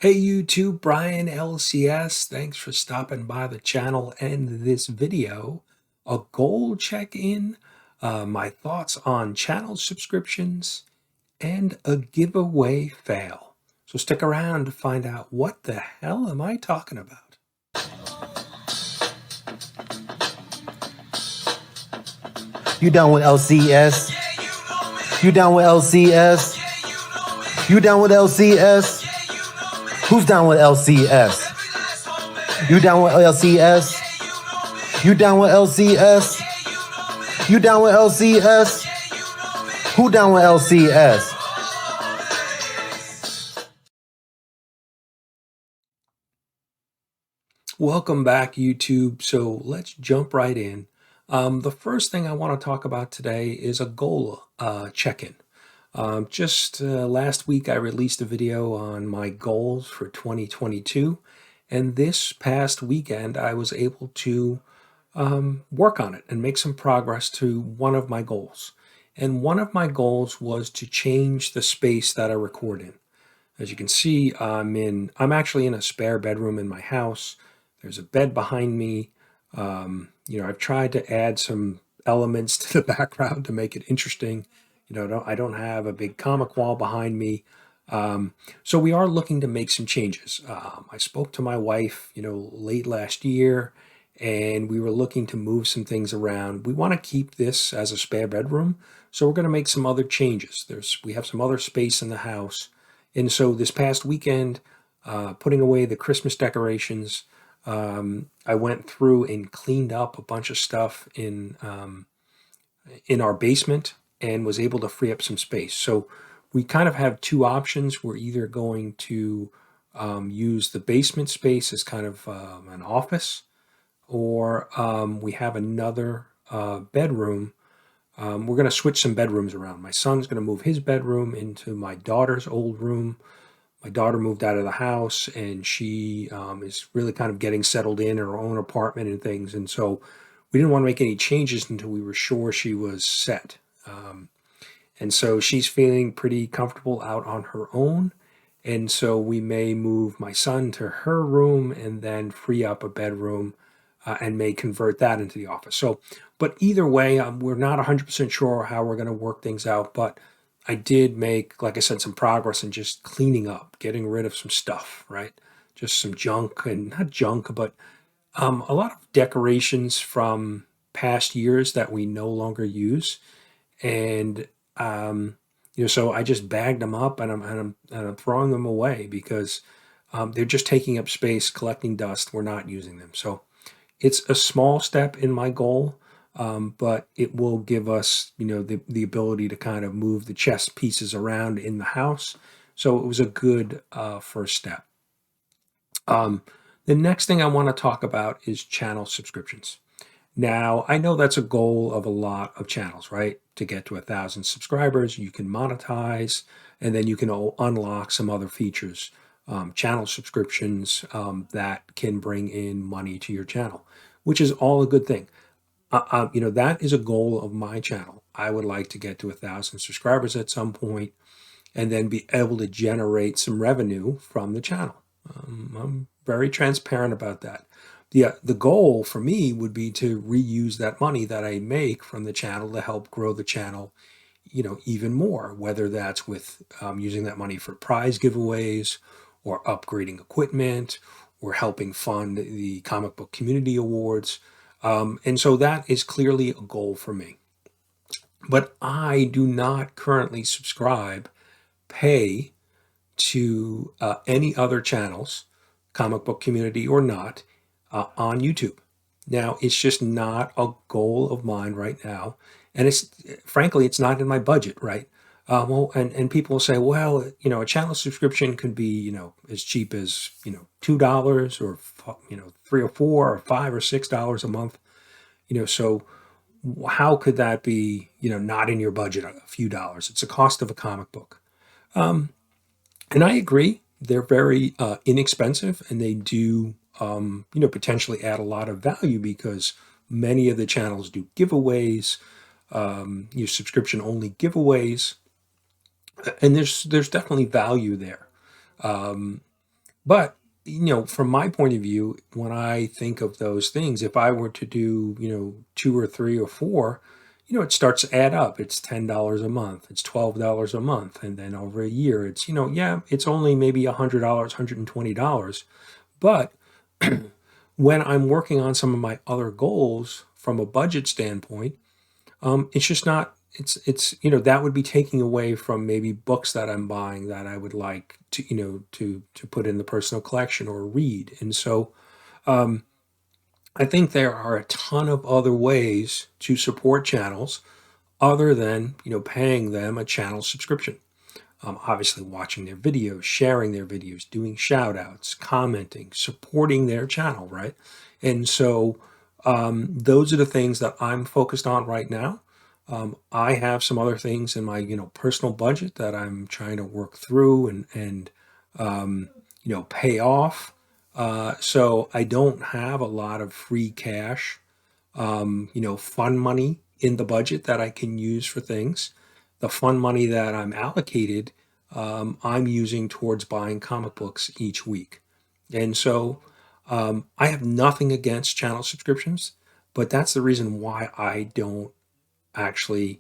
Hey YouTube, Brian LCS. Thanks for stopping by the channel and this video. A goal check-in, my thoughts on channel subscriptions, and a giveaway fail. So stick around to find out what the hell am I talking about. You down with LCS? You down with LCS? You down with LCS? Who's down with LCS? You down with LCS? You down with LCS? You down with LCS? Who down with LCS? Welcome back, YouTube. So let's jump right in. The first thing I want to talk about today is a goal check-in. Just last week, I released a video on my goals for 2022, and this past weekend, I was able to work on it and make some progress to one of my goals. And one of my goals was to change the space that I record in. As you can see, I'm actually in a spare bedroom in my house. There's a bed behind me. I've tried to add some elements to the background to make it interesting. I don't have a big comic wall behind me. So we are looking to make some changes. I spoke to my wife, late last year, and we were looking to move some things around. We want to keep this as a spare bedroom, so we're going to make some other changes. We have some other space in the house, and so this past weekend, putting away the Christmas decorations, I went through and cleaned up a bunch of stuff in our basement and was able to free up some space. So we kind of have two options. We're either going to use the basement space as kind of an office, or we have another bedroom. We're going to switch some bedrooms around. My son's going to move his bedroom into my daughter's old room. My daughter moved out of the house, and she is really kind of getting settled in her own apartment and things. And so we didn't want to make any changes until we were sure she was set. And so she's feeling pretty comfortable out on her own. And so we may move my son to her room and then free up a bedroom and may convert that into the office. So, but either way, we're not 100% sure how we're going to work things out. But I did make, like I said, some progress in just cleaning up, getting rid of some stuff, right? Just some junk, and not junk, but a lot of decorations from past years that we no longer use. And so I just bagged them up, and I'm throwing them away because they're just taking up space, collecting dust. We're not using them. So it's a small step in my goal, but it will give us, the ability to kind of move the chess pieces around in the house. So it was a good first step. The next thing I want to talk about is channel subscriptions. Now, I know that's a goal of a lot of channels, right? To get to 1,000 subscribers, you can monetize, and then you can unlock some other features, channel subscriptions that can bring in money to your channel, which is all a good thing. That is a goal of my channel. I would like to get to 1,000 subscribers at some point and then be able to generate some revenue from the channel. I'm very transparent about that. The goal for me would be to reuse that money that I make from the channel to help grow the channel, even more, whether that's with using that money for prize giveaways or upgrading equipment or helping fund the comic book community awards. And so that is clearly a goal for me. But I do not currently pay to any other channels, comic book community or not, on YouTube. Now, it's just not a goal of mine right now. And it's frankly, it's not in my budget, right? And people will say, well, a channel subscription could be, as cheap as, $2 or, $3 or $4 or $5 or $6 a month. So how could that be, not in your budget, a few dollars? It's the cost of a comic book. And I agree, they're very inexpensive, and they do, potentially add a lot of value because many of the channels do giveaways, subscription-only giveaways, and there's definitely value there. But, from my point of view, when I think of those things, if I were to do, two or three or four, it starts to add up. It's $10 a month, it's $12 a month. And then over a year, it's, yeah, it's only maybe $100, $120. But when I'm working on some of my other goals from a budget standpoint, it's just not. It's that would be taking away from maybe books that I'm buying that I would like to to put in the personal collection or read. And so I think there are a ton of other ways to support channels other than paying them a channel subscription. Obviously, watching their videos, sharing their videos, doing shout outs, commenting, supporting their channel, right? And so those are the things that I'm focused on right now. I have some other things in my personal budget that I'm trying to work through and pay off. So I don't have a lot of free cash, fun money in the budget that I can use for things. The fun money that I'm allocated, I'm using towards buying comic books each week. And so I have nothing against channel subscriptions, but that's the reason why I don't actually,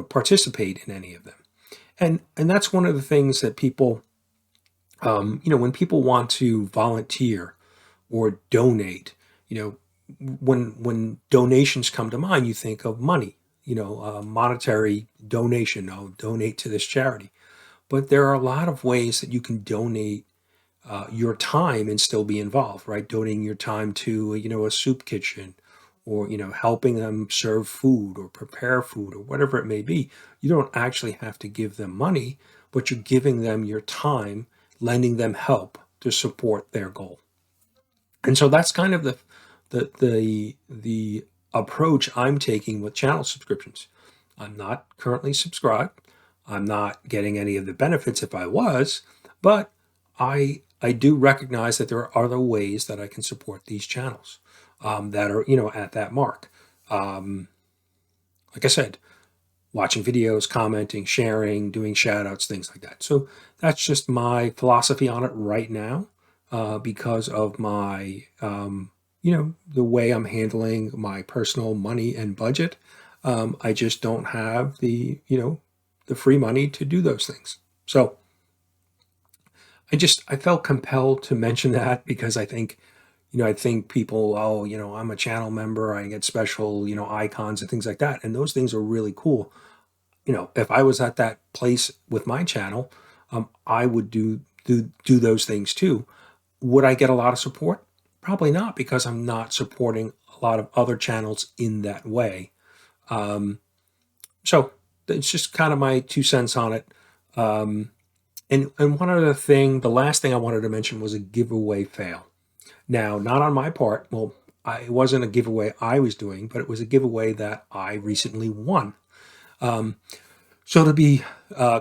participate in any of them. And that's one of the things that people, when people want to volunteer or donate, when donations come to mind, you think of money, monetary donation. Oh, donate to this charity. But there are a lot of ways that you can donate your time and still be involved, right? Donating your time to a soup kitchen, or helping them serve food or prepare food or whatever it may be. You don't actually have to give them money, but you're giving them your time, lending them help to support their goal. And so that's kind of the approach I'm taking with channel subscriptions. I'm not currently subscribed. I'm not getting any of the benefits if I was, but I do recognize that there are other ways that I can support these channels that are at that mark. Like I said, watching videos, commenting, sharing, doing shout outs, things like that. So that's just my philosophy on it right now, because of my, the way I'm handling my personal money and budget. I just don't have the free money to do those things. So I felt compelled to mention that because I think people, oh, I'm a channel member, I get special, icons and things like that. And those things are really cool. If I was at that place with my channel, I would do those things too. Would I get a lot of support? Probably not, because I'm not supporting a lot of other channels in that way. So it's just kind of my 2 cents on it. And one other thing, the last thing I wanted to mention was a giveaway fail. Now, not on my part. Well, it wasn't a giveaway I was doing, but it was a giveaway that I recently won. So to be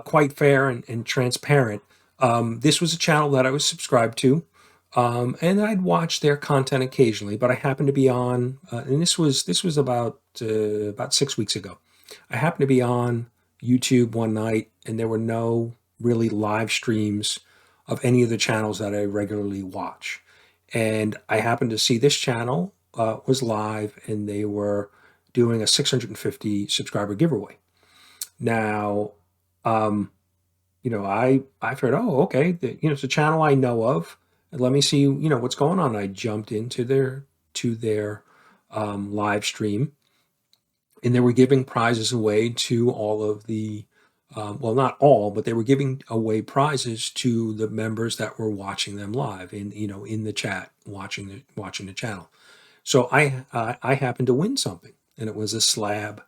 quite fair and transparent, this was a channel that I was subscribed to, and I'd watch their content occasionally. But I happened to be on, and this was about 6 weeks ago. I happened to be on YouTube one night, and there were no really live streams of any of the channels that I regularly watch. And I happened to see this channel was live, and they were doing a 650 subscriber giveaway. Now, I figured, oh, okay, it's a channel I know of. And let me see, what's going on. I jumped into their live stream, and they were giving prizes away to all of the, well, not all, but they were giving away prizes to the members that were watching them live in the chat, watching the channel. So I happened to win something, and it was a slab.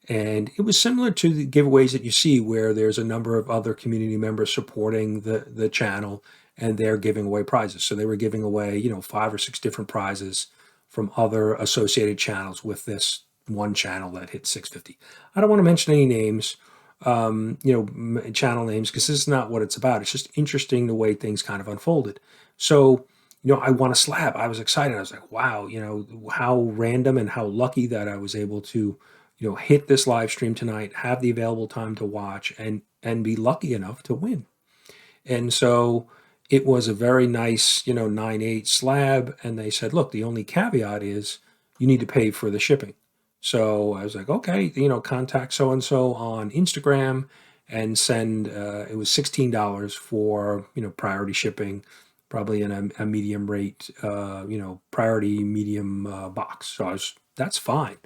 And it was similar to the giveaways that you see where there's a number of other community members supporting the channel, and they're giving away prizes. So they were giving away, 5 or 6 different prizes from other associated channels with this one channel that hit 650. I don't want to mention any names, channel names, because this is not what it's about. It's just interesting the way things kind of unfolded. So, I won a slab. I was excited. I was like, wow, how random and how lucky that I was able to, hit this live stream tonight, have the available time to watch, and be lucky enough to win. And so, it was a very nice, 9/8 slab. And they said, look, the only caveat is you need to pay for the shipping. So I was like, okay, contact so and so on Instagram and send, it was $16 for, priority shipping, probably in a medium rate, priority medium box. So that's fine.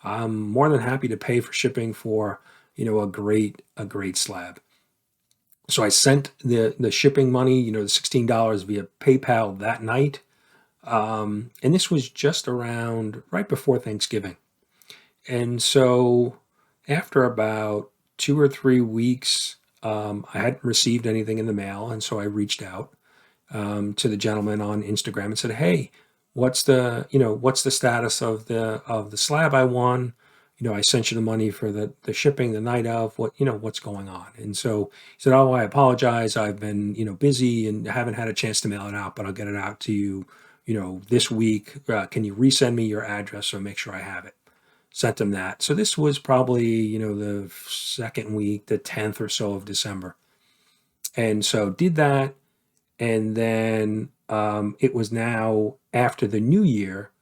I'm more than happy to pay for shipping for, a great slab. So I sent the shipping money, the $16 via PayPal that night. And this was just around right before Thanksgiving. And so after about 2 or 3 weeks, I hadn't received anything in the mail. And so I reached out to the gentleman on Instagram and said, "Hey, what's the status of the slab I won? I sent you the money for the shipping the night of. What's going on?" And so he said, "Oh, I apologize. I've been busy and haven't had a chance to mail it out, but I'll get it out to you, this week. Can you resend me your address so make sure I have it?" Sent him that. So this was probably the second week, the 10th or so of December, and so did that. And then it was now after the new year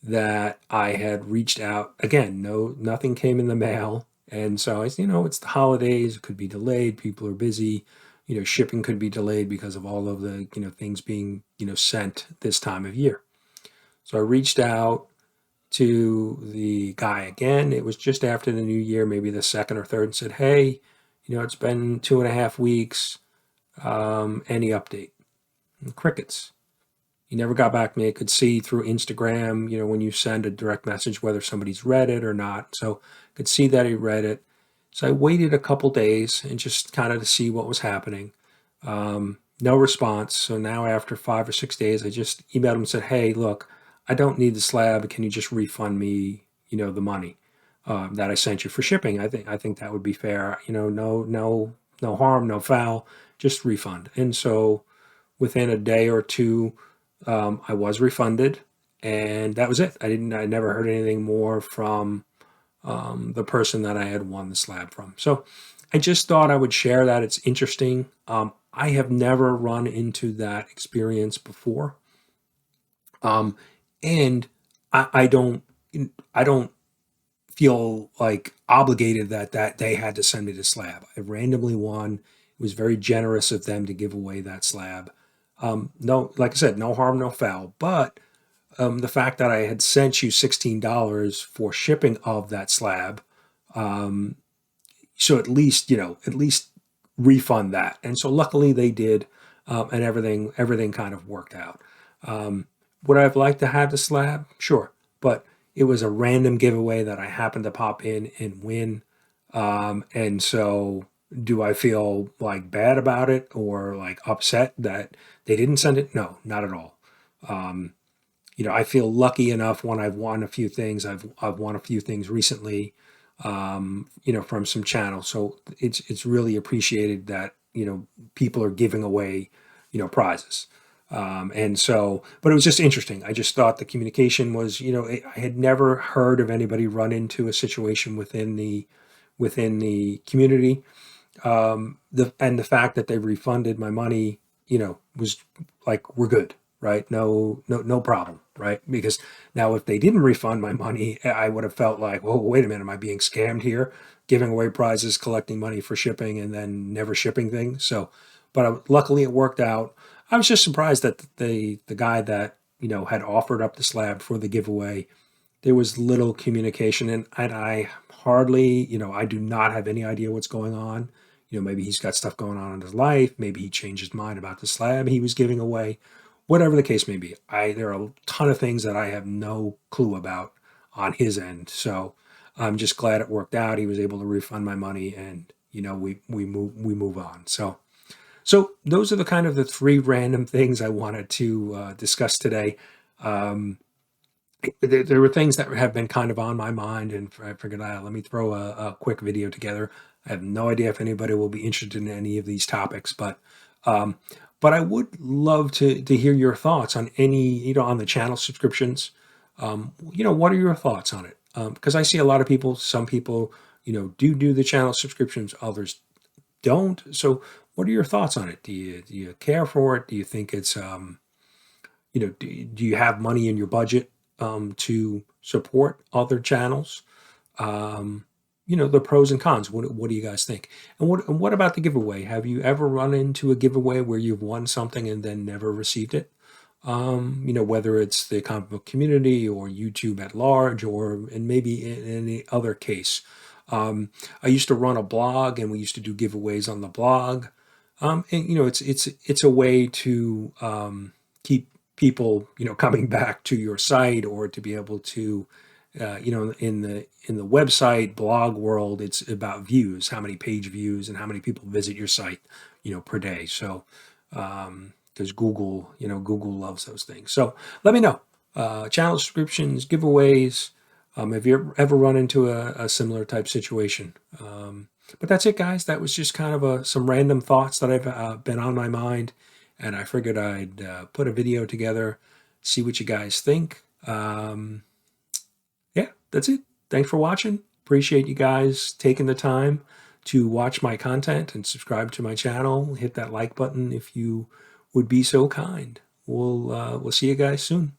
that I had reached out again. No, nothing came in the mail. And so I said, it's the holidays, it could be delayed, people are busy, shipping could be delayed because of all of the, things being, sent this time of year. So I reached out to the guy again. It was just after the new year, maybe the second or third, and said, "Hey, it's been 2.5 weeks. Any update?" And crickets. He never got back to me. I could see through Instagram, when you send a direct message, whether somebody's read it or not. So I could see that he read it. So I waited a couple days and just kind of to see what was happening. No response. So now after 5 or 6 days, I just emailed him and said, "Hey, look, I don't need the slab. Can you just refund me, the money that I sent you for shipping? I think that would be fair. No harm, no foul. Just refund." And so within a day or two, I was refunded, and that was it. I never heard anything more from the person that I had won the slab from. So I just thought I would share that. It's interesting. I have never run into that experience before, and I don't. I don't feel like obligated that they had to send me the slab. I randomly won. It was very generous of them to give away that slab. No, like I said, no harm, no foul. But the fact that I had sent you $16 for shipping of that slab, so at least refund that. And so luckily they did, and everything kind of worked out. Would I have liked to have the slab? Sure, but it was a random giveaway that I happened to pop in and win. And so, do I feel like bad about it or like upset that they didn't send it? No, not at all. I feel lucky enough when I've won a few things. I've won a few things recently, from some channels. So it's really appreciated that people are giving away prizes. And so, but it was just interesting. I just thought the communication was, I had never heard of anybody run into a situation within the community. The fact that they refunded my money, was like, we're good, right? No problem, right? Because now if they didn't refund my money, I would have felt like, whoa, wait a minute, am I being scammed here? Giving away prizes, collecting money for shipping, and then never shipping things. So, but luckily it worked out. I was just surprised that the guy that had offered up the slab for the giveaway, there was little communication, and I hardly, I do not have any idea what's going on. Maybe he's got stuff going on in his life. Maybe he changed his mind about the slab he was giving away. Whatever the case may be, there are a ton of things that I have no clue about on his end. So I'm just glad it worked out. He was able to refund my money, and we move on. So those are the kind of the three random things I wanted to discuss today. There were things that have been kind of on my mind, and I figured, let me throw a quick video together. I have no idea if anybody will be interested in any of these topics, um, but I would love to hear your thoughts on any, on the channel subscriptions. What are your thoughts on it? Because I see a lot of people, some people, do the channel subscriptions, others don't. So What are your thoughts on it? Do you care for it? Do you think it's do you have money in your budget to support other channels? The pros and cons. What do you guys think? And what about the giveaway? Have you ever run into a giveaway where you've won something and then never received it? Whether it's the comic book community or YouTube at large, or and maybe in any other case. I used to run a blog, and we used to do giveaways on the blog. And it's a way to keep people coming back to your site, or to be able to in the website blog world, it's about views, how many page views and how many people visit your site per day. So because Google loves those things. So let me know. Channel subscriptions, giveaways. Have you ever run into a similar type situation? But that's it, guys. That was just kind of some random thoughts that I've been on my mind, and I figured I'd put a video together, see what you guys think. Yeah, that's it. Thanks for watching. Appreciate you guys taking the time to watch my content and subscribe to my channel. Hit that like button if you would be so kind. We'll see you guys soon.